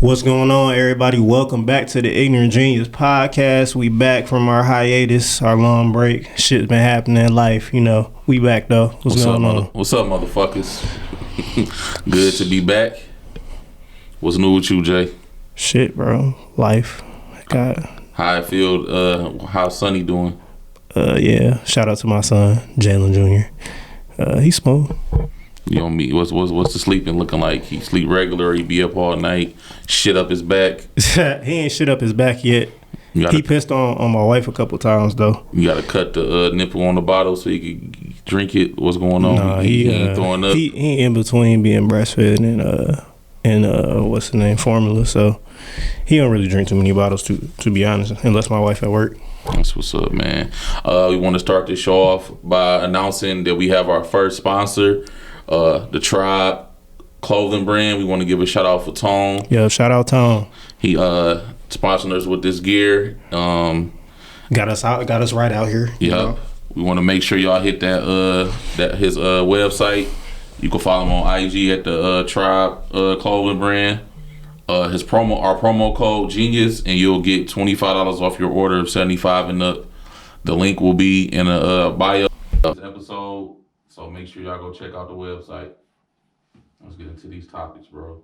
What's going on, everybody? Welcome back to the Ignorant Genius Podcast. We back from our hiatus, our long break. Shit's been happening in life, you know. We back, though. What's going on? What's up, motherfuckers? Good to be back. What's new with you, Jay? Shit, bro. Life. How I feel, how's Sonny doing? Yeah. Shout out to my son, Jalen Jr. He's smooth. You know me. What's the sleeping looking like? He sleep regular? He be up all night? Shit up his back? He ain't shit up his back yet. He pissed on my wife a couple times though. You gotta cut the nipple on the bottle so he can drink it. What's going on? No, he ain't throwing up. He in between being breastfed and what's the name, formula. So he don't really drink too many bottles to be honest, unless my wife at work. That's what's up, man. We want to start this show off by announcing that we have our first sponsor. The Tribe clothing brand. We want to give a shout out for Tone. Yo, shout out Tone. He sponsoring us with this gear. Got us right out here. Yeah. We want to make sure y'all hit that his website. You can follow him on IG at the Tribe clothing brand. Our promo code Genius, and you'll get $25 off your order of $75 and up. The link will be in a bio of this episode. So make sure y'all go check out the website. Let's get into these topics, bro.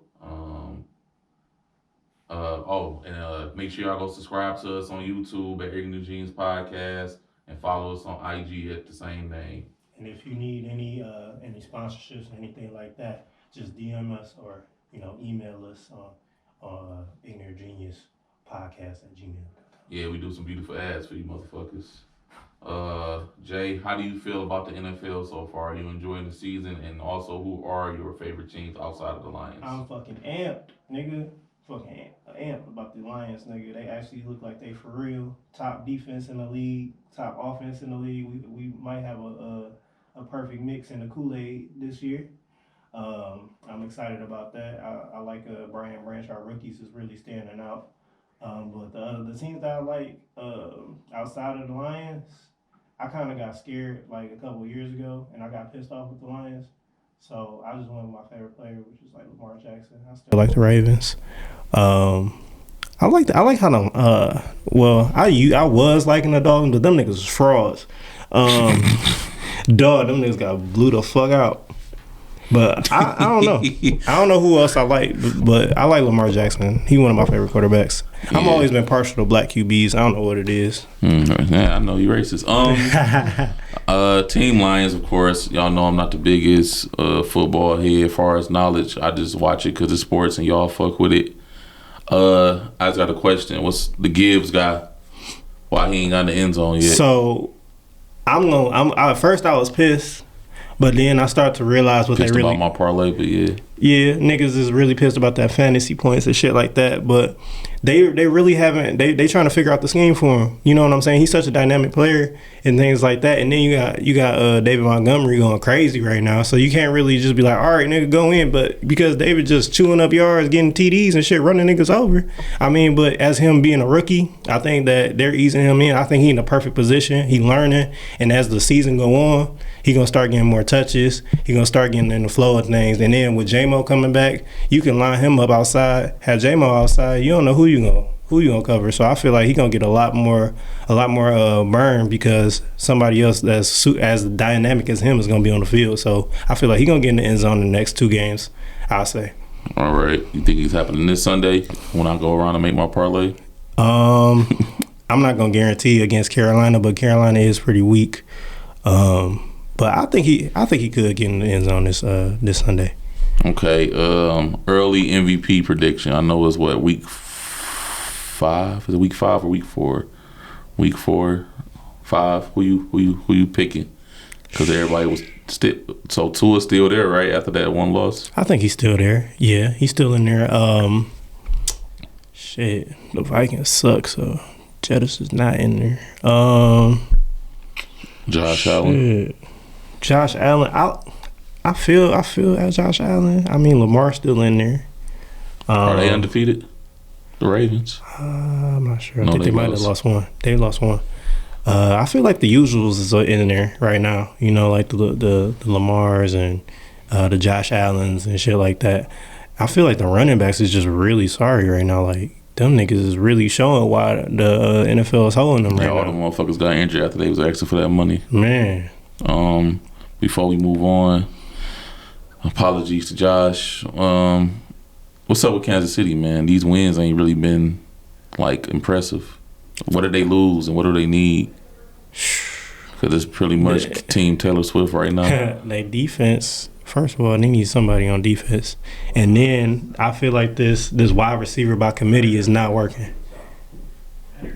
Make sure y'all go subscribe to us on YouTube at Ignorant Genius Podcast and follow us on IG at the same name. And if you need any sponsorships or anything like that, just DM us or email us on ignorantgeniuspodcast@gmail.com. Yeah, we do some beautiful ads for you motherfuckers. Jay, how do you feel about the NFL so far? Are you enjoying the season? And also, who are your favorite teams outside of the Lions? I'm fucking amped, nigga. Fucking amped about the Lions, nigga. They actually look like they for real. Top defense in the league, top offense in the league. We might have a perfect mix in the Kool-Aid this year. I'm excited about that. I like Brian Branch. Our rookies is really standing out. But the teams that I like outside of the Lions, I kind of got scared like a couple of years ago, and I got pissed off with the Lions. So I just went with my favorite player, which is like Lamar Jackson. I still like the Ravens. I like how them. I was liking the Dolphins, but them niggas was frauds. Them niggas got blew the fuck out. But I don't know. I don't know who else I like, but I like Lamar Jackson. He one of my favorite quarterbacks. Yeah. I've always been partial to black QBs. I don't know what it is. Yeah, I know you racist. Team Lions, of course. Y'all know I'm not the biggest football head as far as knowledge. I just watch it because it's sports and y'all fuck with it. I just got a question. What's the Gibbs guy? Why he ain't got in the end zone yet? So at first I was pissed. But then I start to realize what pissed they really about my parlay, but yeah, niggas is really pissed about that fantasy points and shit like that. But they really haven't. They trying to figure out the scheme for him. You know what I'm saying? He's such a dynamic player and things like that. And then you got David Montgomery going crazy right now. So you can't really just be like, all right, nigga, go in. But because David just chewing up yards, getting TDs and shit, running niggas over. I mean, but as him being a rookie, I think that they're easing him in. I think he in the perfect position. He learning, and as the season go on, he gonna start getting more touches. He gonna start getting in the flow of things. And then with J-Mo coming back, you can line him up outside. Have J-Mo outside, you don't know who you gonna cover. So I feel like he gonna get a lot more burn because somebody else that's as dynamic as him is gonna be on the field. So I feel like he gonna get in the end zone in the next 2 games, I'll say. All right. You think it's happening this Sunday when I go around and make my parlay? I'm not gonna guarantee against Carolina, but Carolina is pretty weak. But I think he could get in the end zone this Sunday. Okay. Early MVP prediction. I know it's what, week 5? Is it week 5 or week 4? Week 4, 5. Who you picking? Because everybody was so Tua's still there, right? After that one loss. I think he's still there. Yeah, he's still in there. Shit, the Vikings suck. So Jettis is not in there. Josh Allen. Josh Allen, I feel as Josh Allen. I mean, Lamar's still in there. Are they undefeated? The Ravens? I'm not sure. I think they might have lost one. They lost one. I feel like the usuals is in there right now. You know, like the Lamars and the Josh Allens and shit like that. I feel like the running backs is just really sorry right now. Like, them niggas is really showing why the NFL is holding them right all now. the motherfuckers got injured after they was asking for that money. Man. Before we move on, apologies to Josh. What's up with Kansas City, man? These wins ain't really been like impressive. What did they lose and what do they need? Because it's pretty much Team Taylor Swift right now. They defense. First of all, they need somebody on defense, and then I feel like this wide receiver by committee is not working.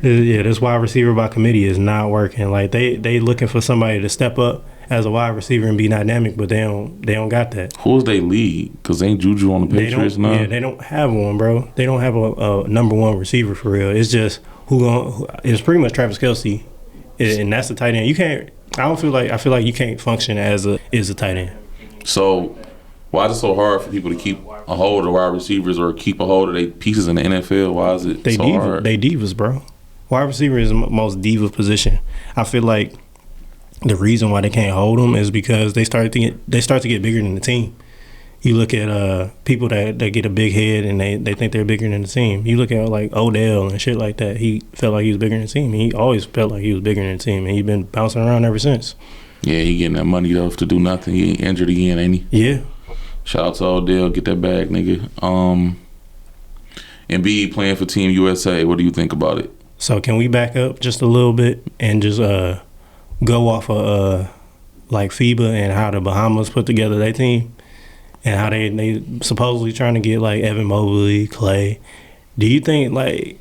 Yeah, this wide receiver by committee is not working. Like they looking for somebody to step up as a wide receiver and be dynamic, but they don't got that. Who's they lead? Because ain't Juju on the Patriots now? Yeah, they don't have one, bro. They don't have a number one receiver for real. It's just it's pretty much Travis Kelce, and that's the tight end. You can't. I feel like you can't function as a tight end. So why is it so hard for people to keep a hold of wide receivers or keep a hold of their pieces in the NFL? Why is it so hard? They divas, bro. Wide receiver is the most diva position. I feel like the reason why they can't hold them is because they start to get bigger than the team. You look at people that get a big head and they think they're bigger than the team. You look at like Odell and shit like that. He felt like he was bigger than the team. He always felt like he was bigger than the team, and he's been bouncing around ever since. Yeah, he getting that money though to do nothing. He ain't injured again, ain't he? Yeah. Shout out to Odell, get that bag, nigga. Embiid playing for Team USA. What do you think about it? So can we back up just a little bit and just go off of like FIBA and how the Bahamas put together their team and how they supposedly trying to get like Evan Mobley, Clay. Do you think like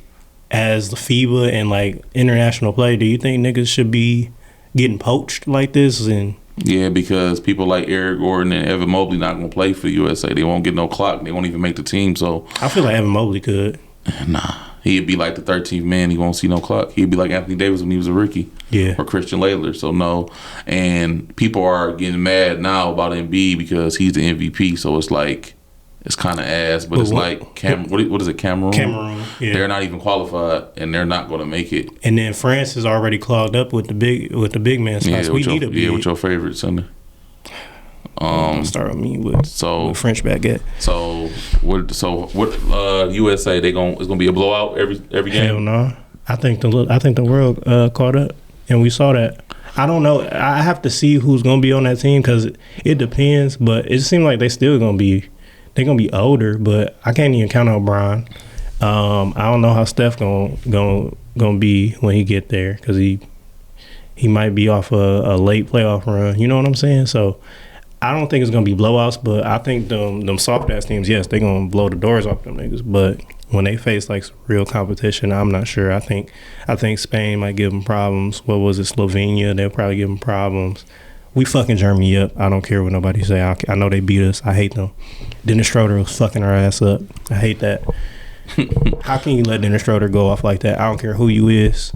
as the FIBA and like international play, do you think niggas should be getting poached like this? And yeah, because people like Eric Gordon and Evan Mobley not gonna play for USA. They won't get no clock. They won't even make the team. So I feel like Evan Mobley could. Nah, he'd be like the 13th man. He won't see no clock. He'd be like Anthony Davis when he was a rookie. Yeah. Or Christian Laettner. So no. And people are getting mad now about Embiid because he's the MVP. So it's like it's kind of ass, but it's like what is it? Cameroon. Yeah. They're not even qualified, and they're not going to make it. And then France is already clogged up with the big man spots. Yeah, we need a big. Yeah, with your favorite center. Start with me with French baguette. So what? USA it's gonna be a blowout every game. Hell no. I think the world caught up, and we saw that. I don't know. I have to see who's gonna be on that team because it depends. But it seems like they're gonna be older. But I can't even count on Bron. I don't know how Steph gonna be when he get there because he might be off a late playoff run. You know what I'm saying? So I don't think it's gonna be blowouts, but I think them soft ass teams, yes, they're gonna blow the doors off them niggas. But when they face like some real competition, I'm not sure. I think Spain might give them problems. What was it, Slovenia? They'll probably give them problems. We fucking Germany up. I don't care what nobody say. I know they beat us. I hate them. Dennis Schroeder was fucking our ass up. I hate that. How can you let Dennis Schroeder go off like that? I don't care who you is.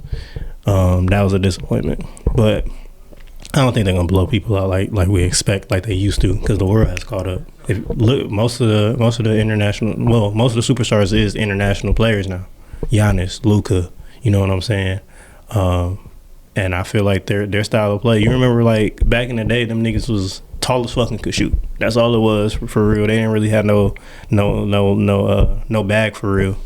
That was a disappointment. But I don't think they're gonna blow people out like we expect, like they used to, because the world has caught up. Look, most of the superstars is international players now. Giannis, Luka, you know what I'm saying? And I feel like their style of play. You remember like back in the day, them niggas was tall as fucking could shoot. That's all it was for real. They didn't really have no bag for real.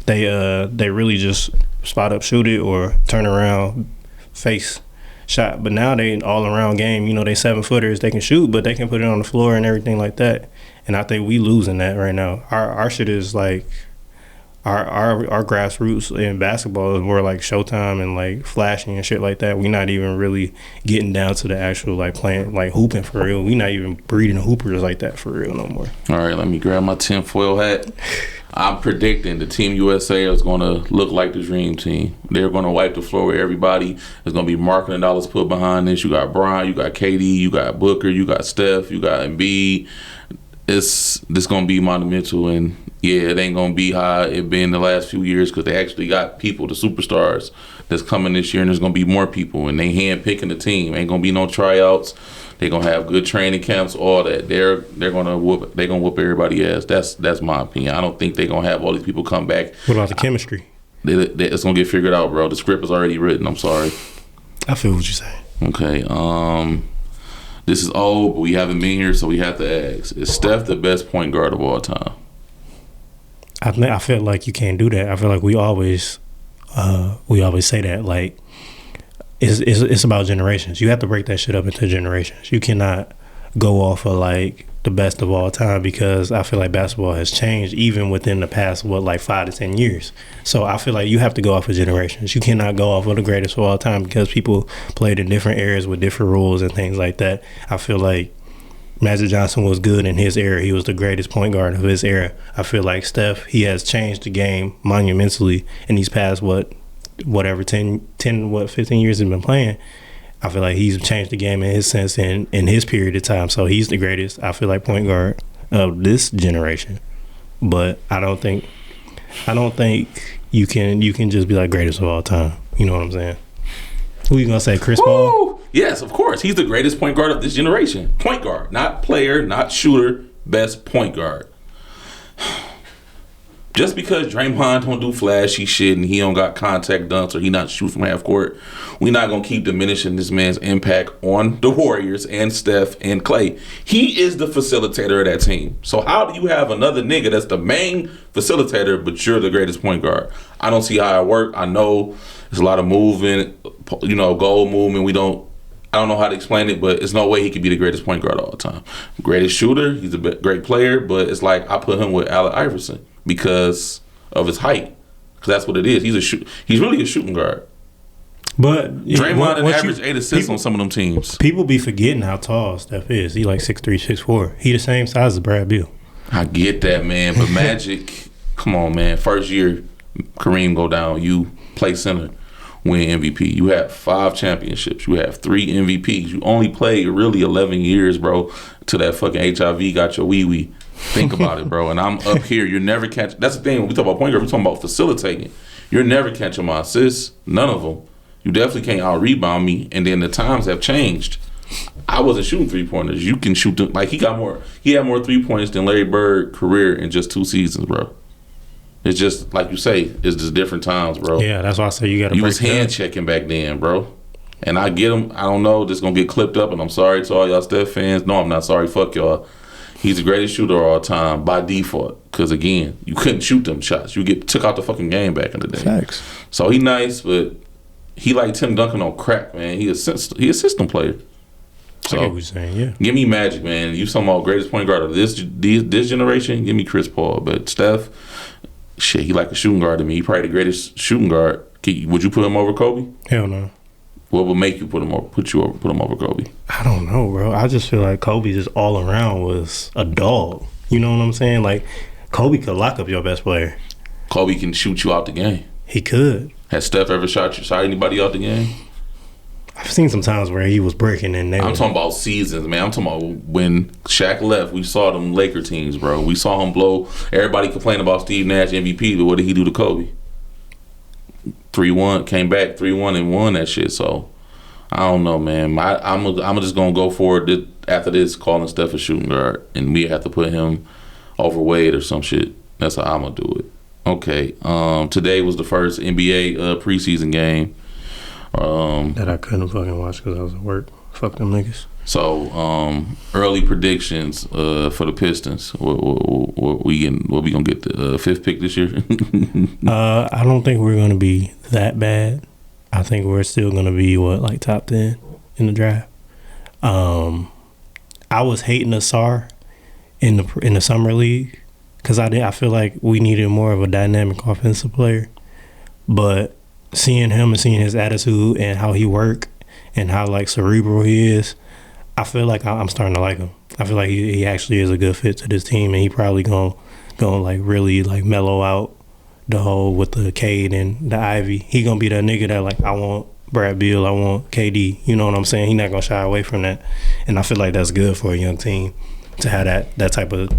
They really just spot up, shoot it, or turn around, face shot. But now they all around game. You know, they 7-footers. They can shoot, but they can put it on the floor and everything like that. And I think we losing that right now. Our shit is like our grassroots in basketball is more like Showtime and like flashing and shit like that. We not even really getting down to the actual like playing, like hooping for real. We not even breeding hoopers like that for real no more. All right, let me grab my tinfoil hat. I'm predicting the Team USA is going to look like the Dream Team. They're going to wipe the floor with everybody. There's going to be marketing dollars put behind this. You got Bron, you got KD, you got Booker, you got Steph, you got Embiid. This going to be monumental, and yeah, it ain't going to be how it been the last few years because they actually got people, the superstars that's coming this year, and there's going to be more people, and they hand-picking the team. Ain't going to be no tryouts. They're gonna have good training camps, all that. They're gonna whoop everybody ass. That's my opinion. I don't think they're gonna have all these people come back. What about the chemistry? It's gonna get figured out, bro. The script is already written. I'm sorry. I feel what you're saying. Okay. This is old, but we haven't been here, so we have to ask: is Steph the best point guard of all time? I feel like you can't do that. I feel like we always say that, like, it's about generations. You have to break that shit up into generations. You cannot go off of like the best of all time, because I feel like basketball has changed even within the past 5 to 10 years. So I feel like you have to go off of generations. You cannot go off of the greatest of all time, because people played in different eras with different rules and things like that. I feel like Magic Johnson was good in his era. He was the greatest point guard of his era. I feel like Steph, he has changed the game monumentally in these past 15 years he's been playing. I feel like he's changed the game in his sense in his period of time. So he's the greatest, I feel like, point guard of this generation. But I don't think you can just be like greatest of all time. You know what I'm saying? Who you gonna say, Chris Paul? Yes, of course. He's the greatest point guard of this generation. Point guard, not player, not shooter, best point guard. Just because Draymond don't do flashy shit and he don't got contact dunks or he not shoot from half court, we not going to keep diminishing this man's impact on the Warriors and Steph and Clay. He is the facilitator of that team. So how do you have another nigga that's the main facilitator, but you're the greatest point guard? I don't see how it work. I know there's a lot of movement, goal movement. I don't know how to explain it, but there's no way he could be the greatest point guard all the time. Greatest shooter, he's a great player, but it's like I put him with Allen Iverson because of his height. Because that's what it is. He's really a shooting guard. But Draymond averaged 8 assists on some of them teams. People be forgetting how tall Steph is. He like 6'3", 6'4". He the same size as Brad Beal. I get that, man. But Magic, come on, man. First year, Kareem go down. You play center, win MVP. You have 5 championships. You have 3 MVPs. You only played really 11 years, bro, till that fucking HIV got your wee-wee. Think about it, bro. And I'm up here. You're never catching. That's the thing. When we talk about point guard, we're talking about facilitating. You're never catching my assists. None of them. You definitely can't out-rebound me. And then the times have changed. I wasn't shooting 3-pointers. You can shoot them. Like, he had more 3-pointers than Larry Bird career in just 2 seasons, bro. It's just, like you say, it's just different times, bro. Yeah, that's why I say you got to break it up. You was hand-checking back then, bro. And I get him. I don't know. This going to get clipped up, and I'm sorry to all y'all Steph fans. No, I'm not sorry. Fuck y'all. He's the greatest shooter of all time by default. Because, again, you couldn't shoot them shots. You took out the fucking game back in the day. Facts. So, he nice, but he like Tim Duncan on crack, man. He a system player. So, I get what you're saying, yeah. Give me Magic, man. You talking about greatest point guard of this generation? Give me Chris Paul. But Steph, shit, he like a shooting guard to me. He probably the greatest shooting guard. Would you put him over Kobe? Hell no. What would make you put him over Kobe? I don't know, bro. I just feel like Kobe just all around was a dog. You know what I'm saying? Like, Kobe could lock up your best player. Kobe can shoot you out the game. He could. Has Steph ever shot anybody out the game? I've seen some times where he was breaking and I'm talking about seasons, man. I'm talking about when Shaq left, we saw them Laker teams, bro. We saw him blow. Everybody complained about Steve Nash MVP, but what did he do to Kobe? 3-1, came back 3-1 and won that shit. So I don't know, man. I'm just gonna go for it after this, calling Steph a shooting guard, and we have to put him overweight or some shit. That's how I'm gonna do it. Okay. Today was the first NBA preseason game. That I couldn't fucking watch because I was at work. Fuck them niggas. So early predictions for the Pistons. What we gonna get the 5th pick this year? I don't think we're gonna be that bad. I think we're still gonna be like top 10 in the draft. I was hating Asar in the summer league because I feel like we needed more of a dynamic offensive player, but seeing him and seeing his attitude and how he work and how like cerebral he is, I feel like I'm starting to like him. I feel like he actually is a good fit to this team, and he probably gonna like really like mellow out the whole with the Cade and the Ivy. He gonna be that nigga that like, I want Brad Beal, I want KD. You know what I'm saying? He not gonna shy away from that, and I feel like that's good for a young team to have that type of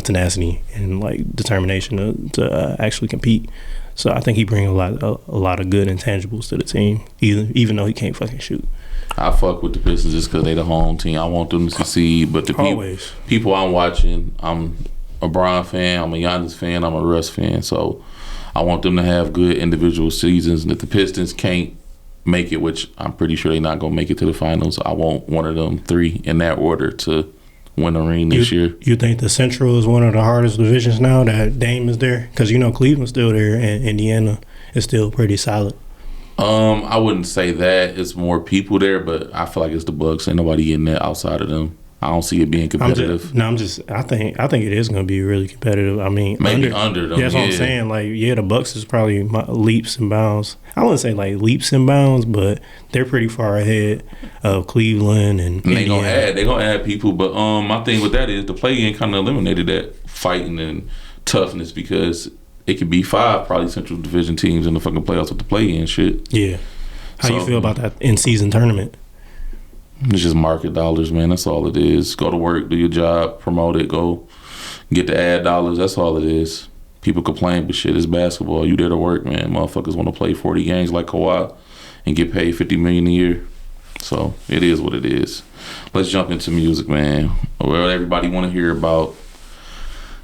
tenacity and like determination to actually compete. So I think he brings a lot of good intangibles to the team, even though he can't fucking shoot. I fuck with the Pistons just because they the home team. I want them to succeed, but the people I'm watching, I'm a Bron fan, I'm a Giannis fan, I'm a Russ fan. So I want them to have good individual seasons. And if the Pistons can't make it, which I'm pretty sure they're not gonna make it to the finals, I want one of them 3 in that order to win a ring this year. You think the Central is one of the hardest divisions now that Dame is there? Because Cleveland's still there and Indiana is still pretty solid. I wouldn't say that. It's more people there, but I feel like it's the Bucks. Ain't nobody getting that outside of them. I don't see it being competitive. I think it is going to be really competitive. I mean, maybe under them. That's what I'm saying. Like, the Bucks is probably leaps and bounds. I wouldn't say like leaps and bounds, but they're pretty far ahead of Cleveland and they gonna add people. But my thing with that is the play-in kind of eliminated that fighting and toughness because it could be 5 probably Central Division teams in the fucking playoffs with the play-in shit. Yeah. How you feel about that in-season tournament? It's just market dollars, man. That's all it is. Go to work, do your job, promote it, go get the ad dollars. That's all it is. People complain, but shit, it's basketball. You there to work, man. Motherfuckers want to play 40 games like Kawhi and get paid $50 million a year. So it is what it is. Let's jump into music, man. Well, everybody want to hear about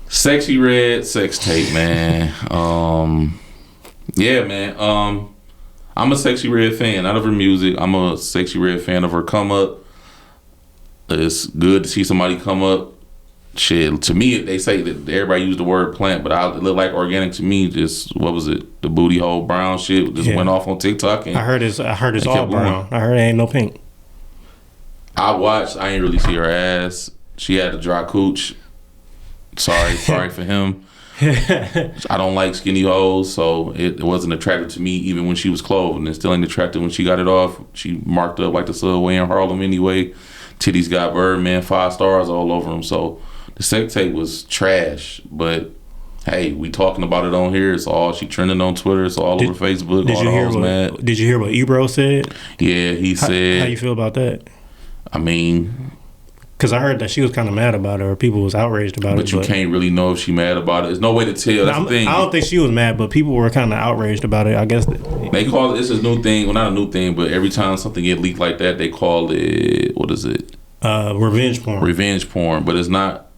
Sexy Red sex tape, man. Yeah, man. I'm a Sexy Red fan, not of her music. I'm a Sexy Red fan of her come up. It's good to see somebody come up. Shit, to me, they say that everybody use the word plant, but it look like organic to me. Just, what was it? The booty hole brown shit just went off on TikTok. And I heard it's all brown. I heard it ain't no pink. I watched. I ain't really see her ass. She had the dry cooch. Sorry for him. I don't like skinny hoes, so it wasn't attractive to me even when she was clothed, and it still ain't attractive when she got it off. She marked up like the subway in Harlem anyway. Titties got Birdman 5 stars all over them, so the sex tape was trash. But hey, we talking about it on here. It's all she trending on Twitter. It's all over Facebook. All the hoes mad. Did you hear what Ebro said? Yeah, he said. How you feel about that? I mean, because I heard that she was kind of mad about it, or people was outraged about it. But you can't really know if she mad about it. There's no way to tell. That's the thing. I don't think she was mad, but people were kind of outraged about it. I guess they call it. It's a new thing. Well, not a new thing, but every time something get leaked like that, they call it. What is it? Revenge porn. Revenge porn, but it's not.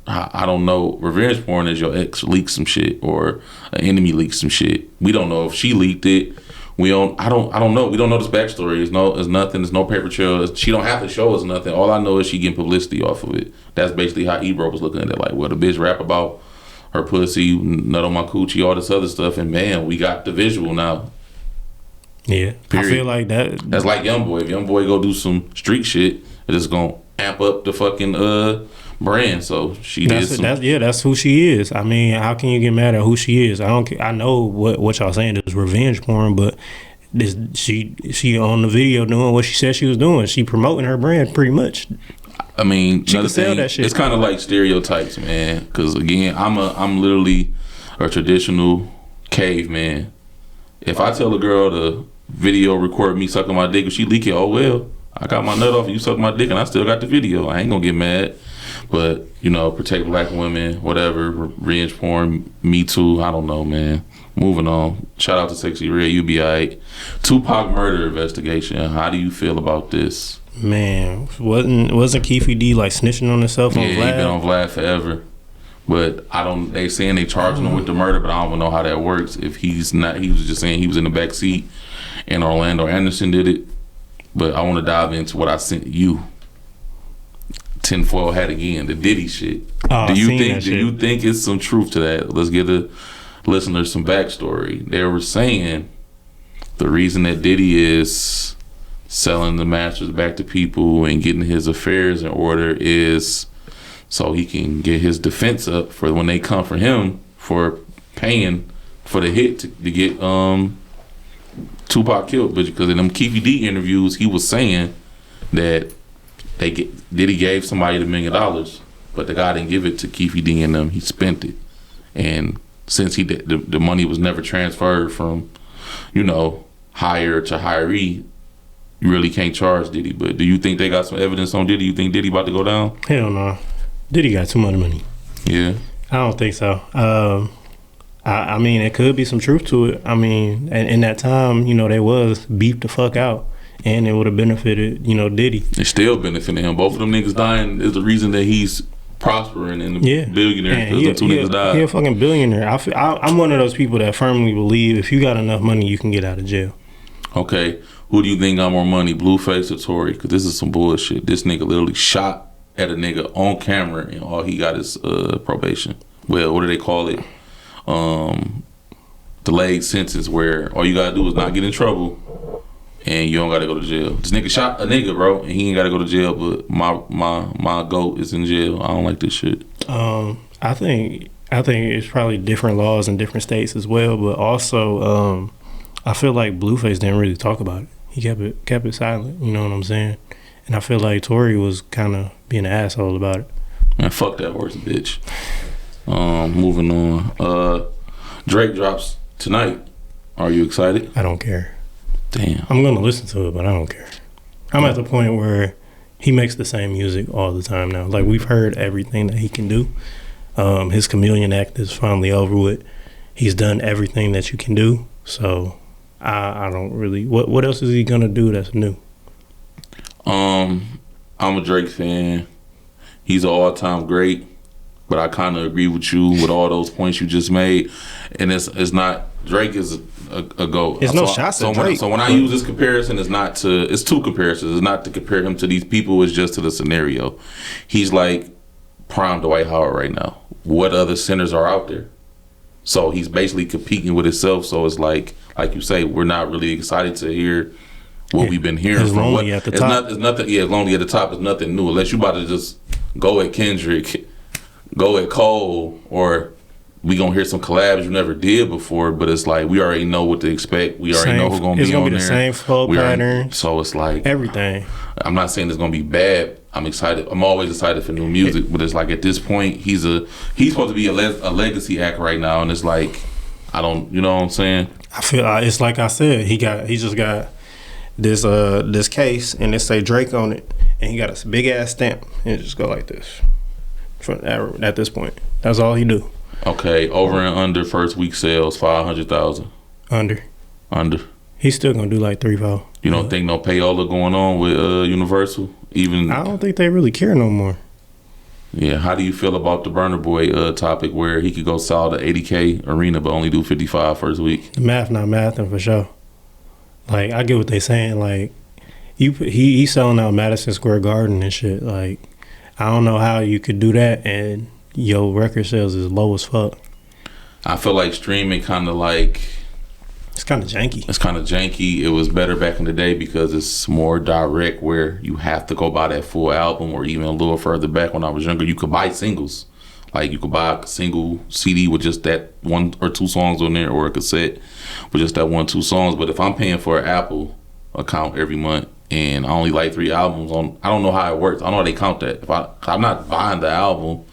I don't know. Revenge porn is your ex leaks some shit or an enemy leaks some shit. We don't know if she leaked it. We don't. I don't know. We don't know this backstory. It's nothing. There's no paper trail. She don't have to show us nothing. All I know is she getting publicity off of it. That's basically how Ebro was looking at it. Like, well, the bitch rap about her pussy, nut on my coochie, all this other stuff, and man, we got the visual now. Yeah, period. I feel like that. That's like YoungBoy. If YoungBoy go do some street shit, it's gonna amp up the fucking brand. So that's who she is. I mean, how can you get mad at who she is? I know what y'all saying is revenge porn, but she on the video doing what she said she was doing. She promoting her brand pretty much. I mean, she can sell that shit. It's kind of like stereotypes, man. Because again, I'm literally a traditional caveman. If I tell a girl to video record me sucking my dick, if she leak it, oh well, I got my nut off and you suck my dick and I still got the video. I ain't gonna get mad. But, protect black women, whatever, revenge porn, Me Too, I don't know, man. Moving on. Shout out to Sexy Red, you be alright. Tupac murder investigation. How do you feel about this? Man, wasn't Keefe D like snitching on himself on Vlad? Yeah, he been on Vlad forever. But they saying they charging him with the murder, but I don't even know how that works. If he's not, he was just saying he was in the back seat and Orlando Anderson did it. But I want to dive into what I sent you. Tinfoil hat again, the Diddy shit. Do you think it's some truth to that? Let's give the listeners some backstory. They were saying the reason that Diddy is selling the masters back to people and getting his affairs in order is so he can get his defense up for when they come for him for paying for the hit to get Tupac killed. But because in them Keefe D interviews, he was saying that Diddy gave somebody $1 million, but the guy didn't give it to Keefe D and them. He spent it, and since the money was never transferred from, hire to hiree, you really can't charge Diddy. But do you think they got some evidence on Diddy? You think Diddy about to go down? Hell no, Diddy got too much money. Yeah, I don't think so. I mean, it could be some truth to it. I mean, in that time, they was beefed the fuck out. And it would have benefited, Diddy. It's still benefiting him. Both of them niggas dying is the reason that he's prospering and a billionaire because them two niggas died. He a fucking billionaire. I'm one of those people that firmly believe if you got enough money, you can get out of jail. Okay. Who do you think got more money, Blueface or Tory? Because this is some bullshit. This nigga literally shot at a nigga on camera, and all he got is probation. Well, what do they call it? Delayed sentence, where all you gotta do is not get in trouble, and you don't gotta go to jail. This nigga shot a nigga, bro, and he ain't gotta go to jail. But my goat is in jail. I don't like this shit. I think it's probably different laws in different states as well, but also I feel like Blueface didn't really talk about it. He kept it silent. You know what I'm saying? And I feel like Tory was kind of being an asshole about it. Man, fuck that horse, bitch. Moving on. Drake drops tonight. Are you excited? I don't care. Damn. I'm gonna listen to it, but I don't care. I'm at the point where he makes the same music all the time now. Like, we've heard everything that he can do. His chameleon act is finally over with. He's done everything that you can do. So I don't really. What else is he gonna do that's new? I'm a Drake fan. He's an all-time great, but I kind of agree with you with all those points you just made. And it's not, Drake is a GOAT. It's no shots at Drake. So when I use this comparison, it's two comparisons. It's not to compare him to these people. It's just to the scenario. He's like prime Dwight Howard right now. What other centers are out there? So he's basically competing with himself. So it's like you say, we're not really excited to hear what we've been hearing it's from. lonely at the top. It's nothing. Yeah, it's lonely at the top. It's nothing new. Unless you about to just go at Kendrick, go at Cole, or we gonna hear some collabs you never did before. But it's like we already know what to expect. We already know who's gonna be on there. It's gonna be the same flow pattern. So it's like everything. I'm not saying it's gonna be bad. I'm excited. I'm always excited for new music. But it's like at this point, he's supposed to be a legacy act right now, and it's like I don't. You know what I'm saying? I feel it's like I said. He just got this case, and it say Drake on it, and he got a big ass stamp, and it just go like this. At this point, that's all he do. Okay, over and under first week sales 500,000. Under. He's still gonna do like 3-4. You don't think no payola going on with Universal? Even I don't think they really care no more. Yeah, how do you feel about the Burna Boy topic where he could go sell the 80K arena but only do 55 first week? The math not mathing for sure. Like, I get what they saying. Like, he's selling out Madison Square Garden and shit. Like, I don't know how you could do that and your record sales is low as fuck. I feel like streaming kind of like... It's kind of janky. It's kind of janky. It was better back in the day because it's more direct where you have to go buy that full album, or even a little further back when I was younger, you could buy singles. Like, you could buy a single CD with just that 1 or 2 songs on there, or a cassette with just that 1 or 2 songs. But if I'm paying for an Apple account every month and I only like 3 albums on, I don't know how it works. I don't know how they count that. If I'm not buying the album,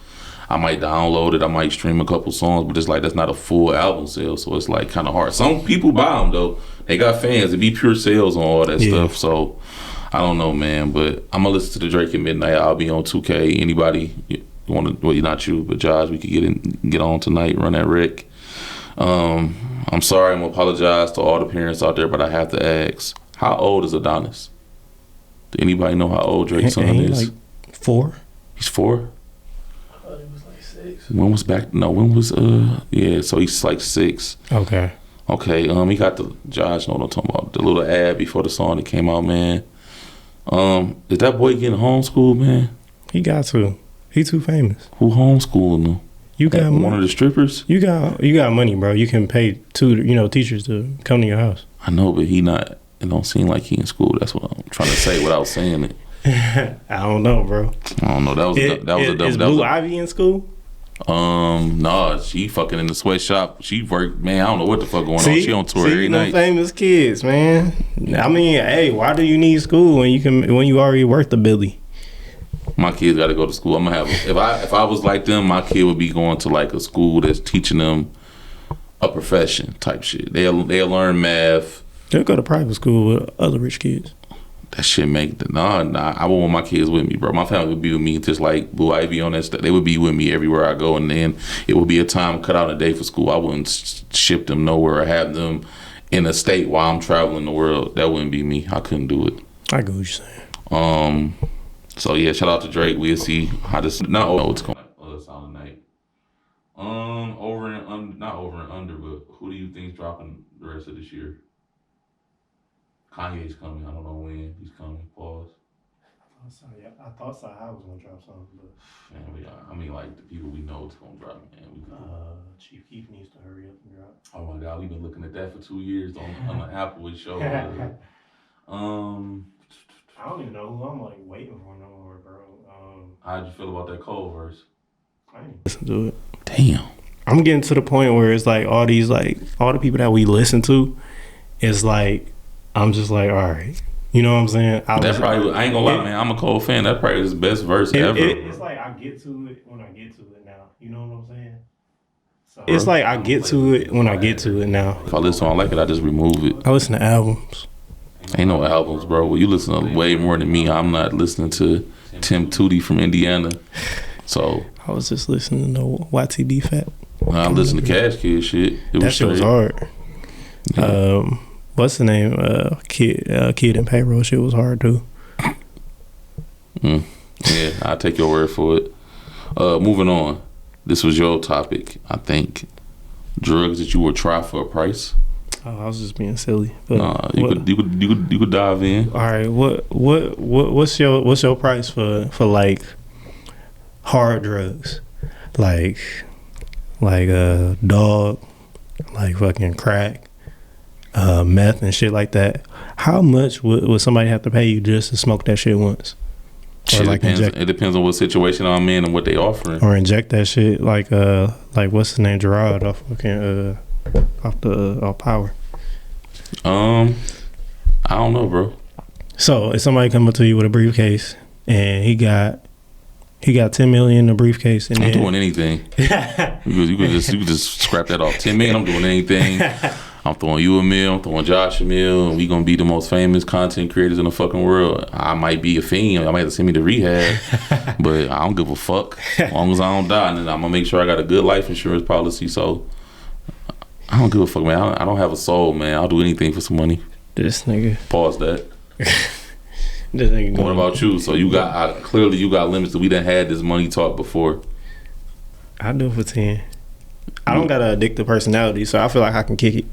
I might download it, I might stream a couple songs, but it's like that's not a full album sale, so it's like kind of hard. Some people buy them though. They got fans. It be pure sales on all that stuff. So I don't know, man. But I'm gonna listen to the Drake at midnight. I'll be on 2K. Anybody want to? Well, not you, but Josh. We could get on tonight. Run that rec. I'm sorry. I'm gonna apologize to all the parents out there, but I have to ask: how old is Adonis? Do anybody know how old Drake's son is? Like 4. He's 4. When was so he's like 6. Okay. He got the Josh know what I'm talking about, the little ad before the song that came out, man. Is that boy getting homeschooled, man? He got to. He too famous. Who homeschooling him? You got one of the strippers? You got money, bro. You can pay teachers to come to your house. I know, but it don't seem like he in school. That's what I'm trying to say without saying it. I don't know, bro. I don't know. That was a dumb. Is Blue Ivy in school? No, she fucking in the sweatshop. She worked, man. I don't know what the fuck going on. She on tour every night. Famous kids, man. I mean, hey, why do you need school when you already worth the Billy? My kids got to go to school. I'm gonna have. If I was like them, my kid would be going to like a school that's teaching them a profession type shit. They'll learn math. They'll go to private school with other rich kids. That shit nah. I would want my kids with me, bro. My family would be with me, just like Blue Ivy on that stuff. They would be with me everywhere I go, and then it would be a time cut out a day for school. I wouldn't ship them nowhere or have them in a state while I'm traveling the world. That wouldn't be me. I couldn't do it. I get what you're saying. So yeah, shout out to Drake. We'll see how this. It's going. Other sound tonight. Not over and under, but who do you think's dropping the rest of this year? Kanye's coming. I don't know when he's coming. Pause. Yeah, I thought I was gonna drop something, but Man, I mean, like the people we know it's gonna drop, man. Chief Keef needs to hurry up and drop. Oh my God, we've been looking at that for 2 years on the Apple show. I don't even know who I'm like waiting for no more, bro. How'd you feel about that Cole verse? I ain't Listen to it. Damn. I'm getting to the point where it's like all the people that we listen to, it's like I'm just like, all right, you know what I'm saying? I ain't gonna lie, man. I'm a Cole fan. That's probably his best verse ever. It's like I get to it when I get to it now. You know what I'm saying? So it's like I get to it when I get to it now. If I listen, I like it. I just remove it. I listen to albums. Ain't no albums, bro. Well, you listen to way more than me. I'm not listening to Tim Tootie from Indiana. So I was just listening to YTB Fat. I listen to Cash Kid shit. That shit was hard. Yeah. What's the name? Kid and Payroll shit was hard too. Yeah, I'll take your word for it. Moving on. This was your topic, I think. Drugs that you would try for a price. Oh, I was just being silly. But nah, you could dive in. All right, what's your price for like hard drugs, like dog, like fucking crack, meth and shit like that? How much would somebody have to pay you just to smoke that shit once? Or it depends on what situation I'm in and what they offering. Or inject that shit like what's his name, Gerard off fucking off Power. I don't know, bro. So if somebody come up to you with a briefcase and he got 10 million in the briefcase, and I'm doing anything. you could just scrap that off. 10 million, I'm doing anything. I'm throwing you a meal, I'm throwing Josh a meal, and we gonna be the most famous content creators in the fucking world. I might be a fiend, I might have to send me to rehab, but I don't give a fuck. As long as I don't die, and then I'm gonna make sure I got a good life insurance policy. So I don't give a fuck, man. I don't have a soul, man. I'll do anything for some money. This nigga. Pause that. This nigga. What about you? So you got clearly you got limits. We done had this money talk before. I do it for 10. I don't got an addictive personality, so I feel like I can kick it.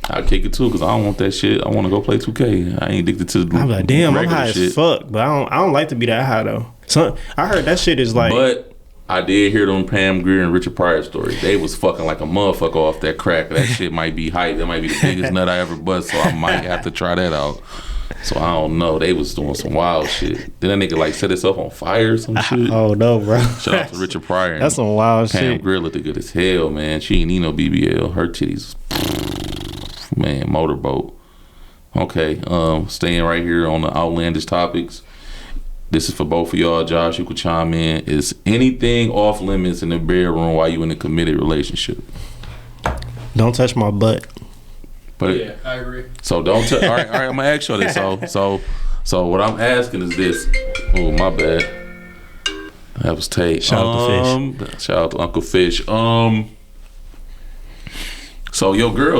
I kick it too because I don't want that shit. I want to go play 2K. I ain't addicted to. I'm like, damn, I'm high shit. as fuck, but I don't like to be that high though. So I heard that shit is like. But I did hear them Pam Grier and Richard Pryor stories. They was fucking like a motherfucker off that crack. That shit might be hype. That might be the biggest nut I ever bust. So I might have to try that out. So I don't know. They was doing some wild shit. Then that nigga like set himself on fire or some shit. Oh no, bro. Shout out to Richard Pryor. That's some wild Pam shit. Pam Grier looked good as hell, man. She ain't need no BBL. Her titties, man, motorboat. Okay, staying right here on the outlandish topics. This is for both of y'all. Josh, you could chime in. Is anything off limits in the bedroom while you in a committed relationship? Don't touch my butt. But yeah, I agree. So don't all right, I'm gonna ask you this. So what I'm asking is this. Oh, my bad. That was Tate. Shout out to Fish. Shout out to Uncle Fish. So your girl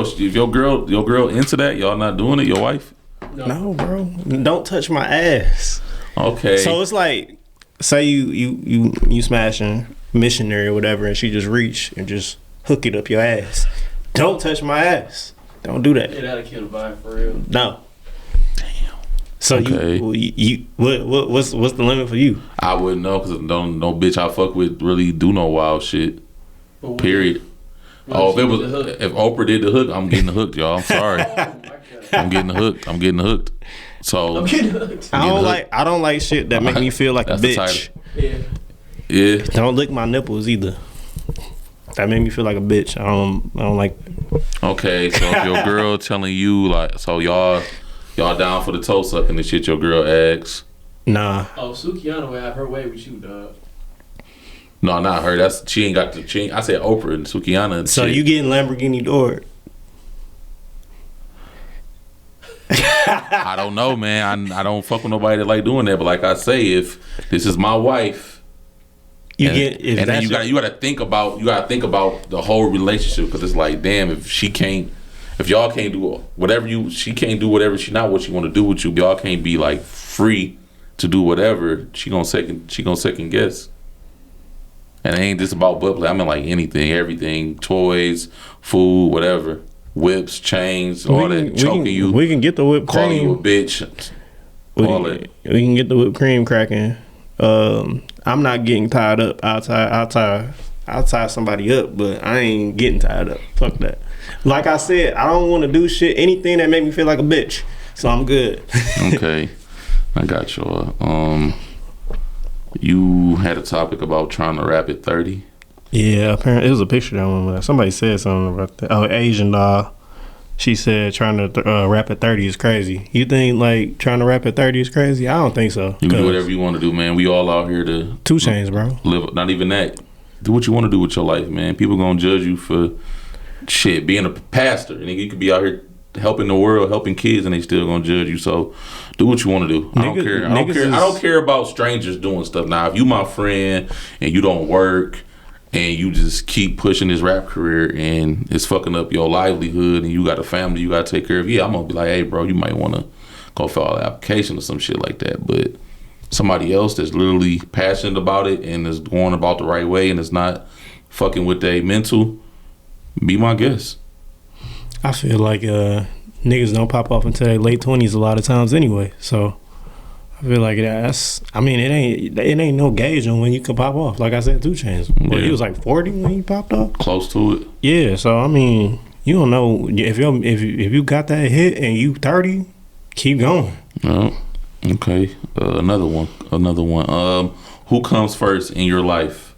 into that? Y'all not doing it? Your wife? No, bro. Don't touch my ass. Okay. So it's like, say you smashing missionary or whatever, and she just reach and just hook it up your ass. Don't touch my ass. Don't do that. Yeah, that'll kill the vibe for real. No. Damn. So okay. what's the limit for you? I wouldn't know because no bitch I fuck with really do no wild shit. Period. If Oprah did the hook, I'm getting the hook, y'all. I'm sorry. I'm getting the hook. I'm getting hooked. So I'm getting hooked. I don't like shit that make me feel like a bitch. Yeah. Don't lick my nipples either. That made me feel like a bitch. I don't like. Okay, so if your girl telling you like, so y'all down for the toe sucking and shit, your girl asks. Nah. Oh, Sukiyana would have her way with you, dog. No, not her. She ain't got the. I said Oprah and Sukiyana. And so shit. You getting Lamborghini door? I don't know, man. I don't fuck with nobody that like doing that. But like I say, if this is my wife, then you gotta think about the whole relationship because it's like, damn, if y'all can't do whatever she can't do whatever she not what she want to do with you. Y'all can't be like free to do whatever. She gonna second guess. And it ain't just about butt play. I mean like anything, everything, toys, food, whatever. Whips, chains, all that, choking you. We can get the whip calling cream. you a bitch. All that. We can get the whipped cream cracking. I'm not getting tied up. I'll tie somebody up, but I ain't getting tied up. Fuck that. Like I said, I don't want to do shit, anything that make me feel like a bitch. So I'm good. Okay, I got you. You had a topic about trying to rap at 30. Yeah, apparently it was a picture that one. Somebody said something about that. Oh, Asian doll. She said trying to rap at 30 is crazy. You think like trying to rap at 30 is crazy? I don't think so. You can do whatever you want to do, man. We all out here to 2 Chainz, bro. live. Not even that. Do what you want to do with your life, man. People gonna judge you for shit being a pastor, and you could be out here helping the world, helping kids, and they still gonna judge you. So do what you want to do. I don't care. I don't care about strangers doing stuff. Now, if you my friend and you don't work and you just keep pushing this rap career and it's fucking up your livelihood and you got a family you gotta take care of, yeah, I'm gonna be like, hey, bro, you might want to go file an application or some shit like that. But somebody else that's literally passionate about it and is going about the right way and is not fucking with their mental, be my guest. I feel like niggas don't pop off until their late 20s a lot of times anyway. So I feel like that's. I mean, it ain't no gauge on when you can pop off. Like I said, 2 Chainz. Well, he was like 40 when he popped off. Close to it. Yeah. So I mean, you don't know if you got that hit and you 30, keep going. Oh, okay. Another one. Who comes first in your life?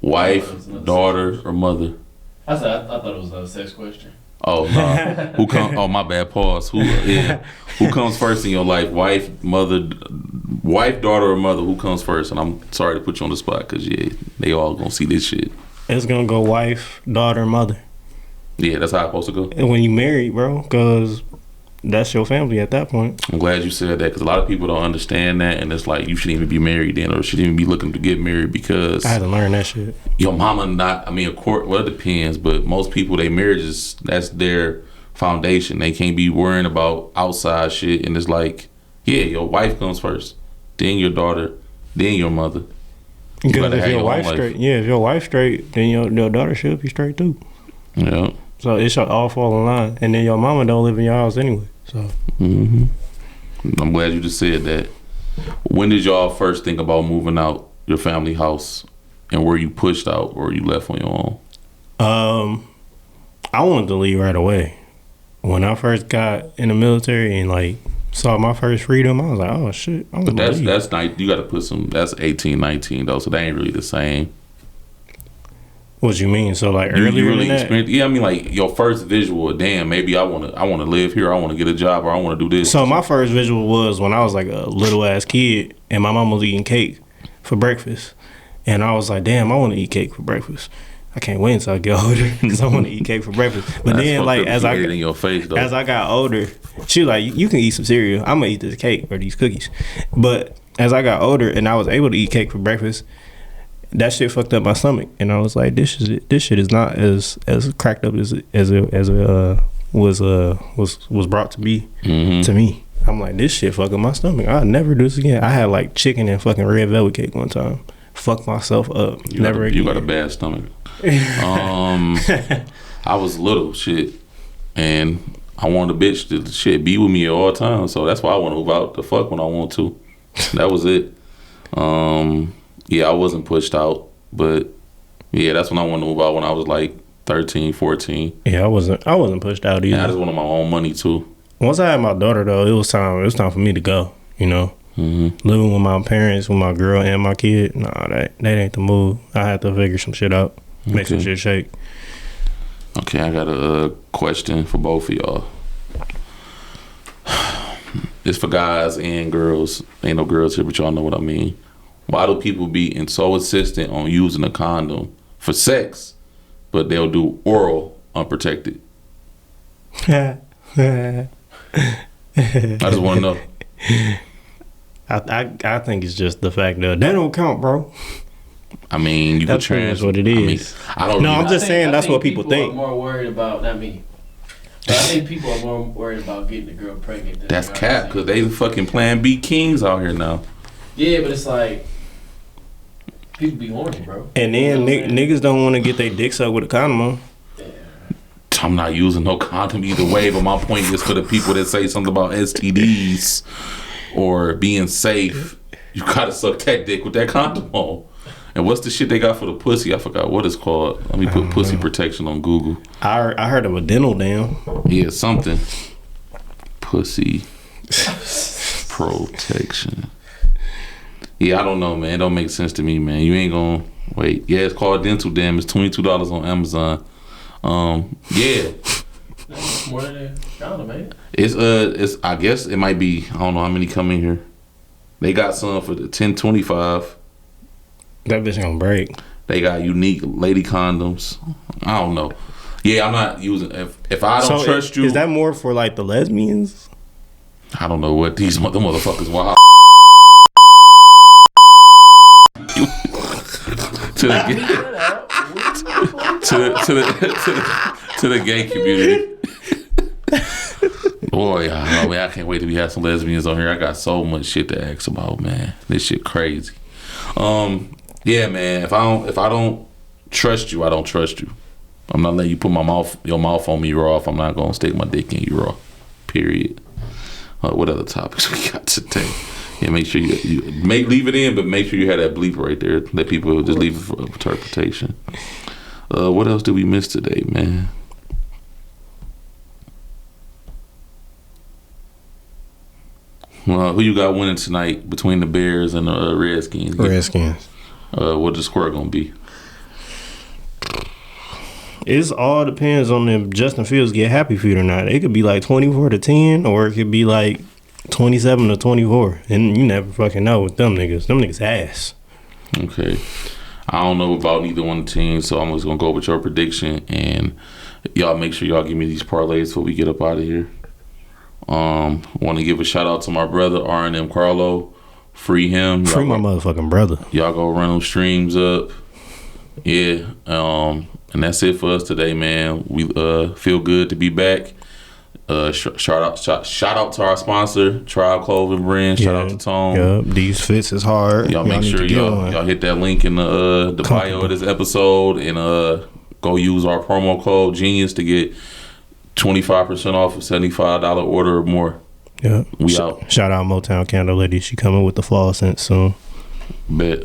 Wife, daughter, or mother? I thought it was a sex question. Oh, nah. Who come? Oh, my bad. Pause. Who comes first in your life? Wife, daughter, or mother? Who comes first? And I'm sorry to put you on the spot because they all gonna see this shit. It's gonna go wife, daughter, mother. Yeah, that's how it's supposed to go. And when you married, bro, because that's your family at that point. I'm glad you said that because a lot of people don't understand that, and it's like you shouldn't even be married then, or shouldn't even be looking to get married because I had to learn that shit. Your mama not. I mean, of course, well, it depends, but most people, their marriages, that's their foundation. They can't be worrying about outside shit, and it's like, yeah, your wife comes first, then your daughter, then your mother. Because if your wife's straight, if your wife's straight, then your daughter should be straight too. Yeah. So it should all fall in line, and then your mama don't live in your house anyway. So. I'm glad you just said that. When did y'all first think about moving out your family house, and were you pushed out or you left on your own? I wanted to leave right away. When I first got in the military and like saw my first freedom, I was like, oh shit. But that's not. You got to put some. That's 18, 19 though, so that ain't really the same. What you mean? So like you earlier really than that? Yeah, I mean like your first visual. Damn, maybe I want to live here. I want to get a job, or I want to do this. So my first visual was when I was like a little ass kid, and my mom was eating cake for breakfast, and I was like, damn, I want to eat cake for breakfast. I can't wait until I get older because I want to eat cake for breakfast. But that's then like as I got older, she was like, you can eat some cereal. I'm gonna eat this cake or these cookies. But as I got older and I was able to eat cake for breakfast, that shit fucked up my stomach, and I was like, this shit is not as cracked up as it was brought to be to me. I'm like, this shit fucking my stomach. I'll never do this again. I had like chicken and fucking red velvet cake one time. Fucked myself up. You got a bad stomach. I was little shit, and I wanted a bitch to shit be with me at all times. So that's why I want to move out the fuck when I want to. That was it. Yeah, I wasn't pushed out, but yeah, that's when I wanted to move out when I was like 13, 14. Yeah, I wasn't pushed out either. And I just wanted my own money too. Once I had my daughter though, it was time for me to go, you know. Living with my parents, with my girl and my kid, nah, that ain't the move. I had to figure some shit out. Make some shit shake. Okay, I got a question for both of y'all. It's for guys and girls. Ain't no girls here, but y'all know what I mean. Why do people be so insistent on using a condom for sex, but they'll do oral unprotected? I just want to know. I think it's just the fact that don't count, bro. I mean, you that's could what it is. I don't. No, I'm just saying that's what people think. Are more worried about not me. But I think people are more worried about getting a girl pregnant. Than that's cap because they the fucking Plan B kings out here now. Yeah, but it's like people be horny, bro. And then niggas don't want to get their dick sucked with a condom on. I'm not using no condom either way, but my point is for the people that say something about STDs. or being safe, you gotta suck that dick with that condom on. And what's the shit they got for the pussy? I forgot what it's called. Let me put pussy protection on Google. I heard of a dental dam. Yeah, something. Pussy protection. Yeah, I don't know, man. It don't make sense to me, man. You ain't gonna wait. Yeah, it's called dental dam. It's $22 on Amazon. Yeah. More than that. I don't know, man. It's I guess it might be, I don't know how many come in here. They got some for the $10.25. That bitch gonna break. They got unique lady condoms. I don't know. Yeah, I'm not using if I don't trust you. Is that more for like the lesbians? I don't know what these motherfuckers wild. to the gay community. Boy, I can't wait till we have some lesbians on here. I got so much shit to ask about, man. This shit crazy. Yeah, man. If I don't trust you, I don't trust you. I'm not letting you put your mouth on me raw. If I'm not gonna stick my dick in you raw. Period. What other topics we got today? Yeah, make sure you leave it in, but make sure you have that bleep right there. Let people just leave it for interpretation. What else did we miss today, man? Who you got winning tonight between the Bears and the Redskins? Redskins. What the score gonna be? It all depends on if Justin Fields get happy feet or not. It could be like 24-10, or it could be like 27-24, and you never fucking know with them niggas. Them niggas ass. Okay, I don't know about neither one of the teams, so I'm just gonna go with your prediction, and y'all make sure y'all give me these parlays before we get up out of here. Want to give a shout out to my brother R&M Carlo. Free him. Free my motherfucking brother. Y'all go run them streams up. Yeah. And that's it for us today, man. We feel good to be back. Shout out to our sponsor, Tribe Clothing Brand. Shout out to Tone. Yep, these fits is hard. Y'all make sure y'all hit that link in the bio of this episode, and go use our promo code Genius to get 25% off a $75 order or more. Yeah. We out. Shout out Motown Candle Lady. She coming with the fall scent soon. Bet.